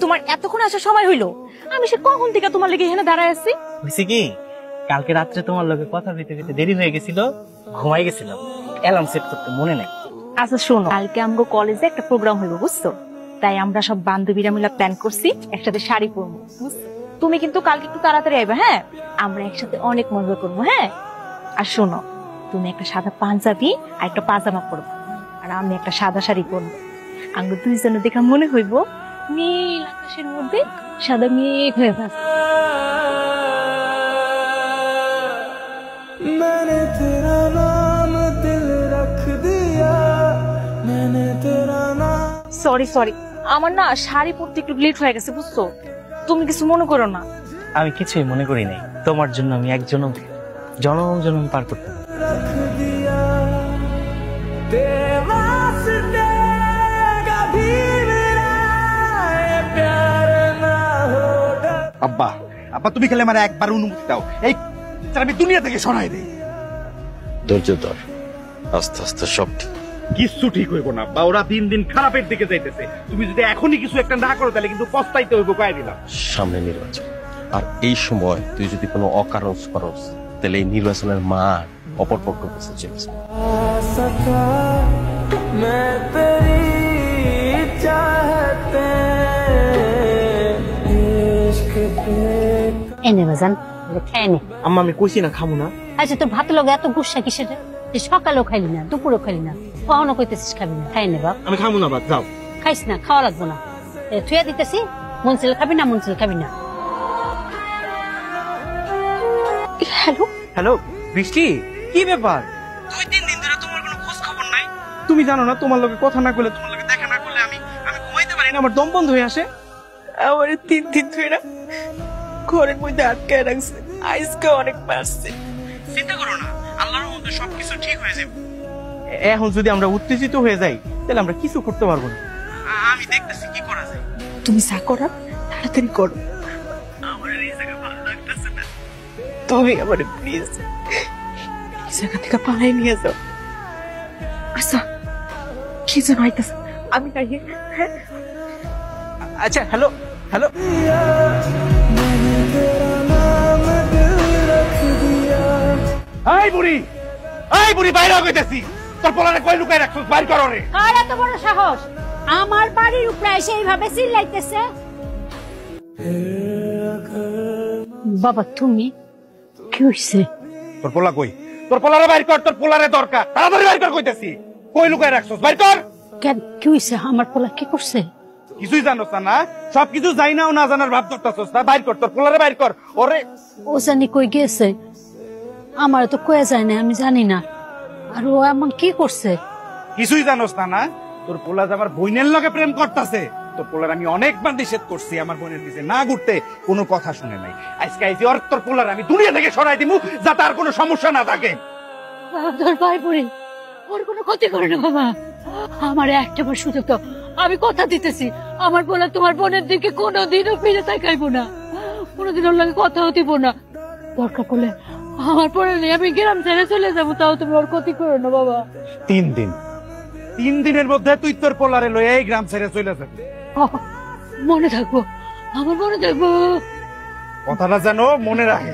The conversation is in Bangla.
তোমার এতক্ষণ আসার সময় হইলো, আমি সে কখন থেকে তোমার লেগে এখানে দাঁড়ায় আছি। হয়েছে কি, কালকে রাত্রে তোমার লগে কথা বলতে বলতে দেরি হয়ে গেছিল, ঘুমাই গেছিলাম, অ্যালার্ম সেট করতে মনে নাই। আচ্ছা শোনো, কালকে আমগো কলেজে একটা প্রোগ্রাম হইব বুঝছো, তাই আমরা সব বান্ধবীরা মিলে প্ল্যান করছি একসাথে শাড়ি পরবো বুঝছো। তুমি কিন্তু কালকে একটু তাড়াতাড়ি আইবা, হ্যাঁ? আমরা একসাথে অনেক মজা করবো, হ্যাঁ? আর শোনো, তুমি একটা সাদা পাঞ্জাবি আর একটা পাজামা পরবো, আর আমি একটা সাদা শাড়ি পরবো। আমরা দুইজনে দেখা মনে হইব নীল আকাশের মধ্যে সাদা মেঘ হয়ে ভাসছে। সরি সরি, আমার না শাড়ি পরতে একটু লেট হয়ে গেছে বুঝছো, তুমি কিছু মনে করো না। আমি কিছুই মনে করি নাই, তোমার জন্য আমি এক জনম জনম জনম পার করতে। আব্বা আব্বা তুমি খেলে আমার একবার অনুমতি দাও, এই আমি দুনিয়া থেকে সরাই দেই। ধৈর্য ধর, আস্তে আস্তে সব ঠিক। কিছু ঠিক হইব না আব্বা, ওরা দিন দিন খারাপের দিকে যাইতেছে। তুমি যদি এখনই কিছু একটা না করো তাহলে কিন্তু পস্তাইতে হইব, কয়ে দিলাম। সামনে নির্বাচন, আর এই সময় তুই যদি কোনো অকারণ করস তাহলে এই নির্বাচনের মা অপরপক্ষ কাছে চেয়েছে। এনে বাজান খেয়ে নে। আম্মা আমি কইছি না খামু না। আচ্ছা তোর ভাত লগে এত গুসা কিসের? সকালেও খাইলি না, দুপুরেও খাইলি না, কখনো কইতেছিস খাবি না, খাই নে বাপ। আমি খামু না, বাদ যাও। খাইস না, খাওয়া লাগবো না, থুয়া দিতেছি। মনসিল খাবি না, মনসিল খাবি না। হ্যালো হ্যালো বৃষ্টি, কি ব্যাপার? 2-3 দিন ধরে তোমার কোনো খোঁজ খবর নাই। তুমি জানো না, তোমার লগে কথা না কইলে, তোমার লগে দেখা না করলে আমি ঘুমাইতে পারি না, আমার দম বন্ধ হয়ে আসে। আমার 3 দিন ধরে ঘরের মধ্যে আটকায় রাখছে, আজকে অনেক মারছে। চিন্তা করো না, আল্লাহর মধ্যে সবকিছু ঠিক হয়ে যাবে। এখন যদি আমরা উত্তেজিত হয়ে যাই তাহলে আমরা কিছু করতে পারবো না। আমি দেখতেছি কি করা যায়। তুমি যা করার তাড়াতাড়ি করো, আমার এই জায়গা ভালো লাগতেছে না। তুমি আমার প্লিজ এই জায়গা থেকে পালাই নিয়ে যাও। আচ্ছা কি যেন আইতেছে, আমি তাই। হ্যাঁ আচ্ছা, হ্যালো হ্যালো। এই বুড়ি, এই বুড়ি বাইরে হইতেছি, তোর পোলারে কই লুকায় রাখছস, বাইর কর রে। আর এত বড় সাহস আমার বাড়ির উপরে এসে এইভাবে চিল্লাইতেছে? বাবা তুমি কি হইছে? তোর পোলা কই? তোর পোলারে বাইর কর, তোর পোলারে দরকার, তাড়াতাড়ি বাইর কর কইতেছি। কই লুকায় রাখছস, বাইর কর। কেন কি হইছে? আমার পোলা কি করছে? কিছুই জানোস না? সবকিছু যাই নাও না জানার ভাব ধরতাছস না? বাইর কর, তোর পোলারে বাইর কর। ওরে ও জানি কই গেছে, আমার তো কয়ে যায় না, আমি জানি না। আর ও এমন কি করছে? কিছুই জানোস না? তোর পোলা যে আমার বোনের লগে প্রেম করতেছে। তোর পোলার আমি অনেকবার নিষেধ করছি আমার বোনের দিকে না ঘুরতে, কোনো কথা শুনে নাই। আজকে আইছি ওর, তোর পোলার আমি দুনিয়া থেকে সরাই দিমু, যাতে আর কোনো সমস্যা না থাকে। তোর ভাই পড়ি ওর কোনো ক্ষতি করে না বাবা, আমার একটা বার সুযোগ দাও, আমি কথা দিতেছি আমার পোলা তোমার বোনের দিকে কোনোদিনও ফিরে তাকাইবো না, কোনোদিন ওর লাগে কথা হতিব না। দরকার পড়লে আমার পরে নেই, আমি গ্রাম ছেড়ে চলে যাবো, তাও তুমি ওর ক্ষতি করো না বাবা। 3 দিন, 3 দিনের মধ্যে তুই তোর পোলারে লয়ে এই গ্রাম ছেড়ে চলে যাবি। মনে থাকবো, আমার মনে থাকবো, কথাটা যেন মনে রাখে।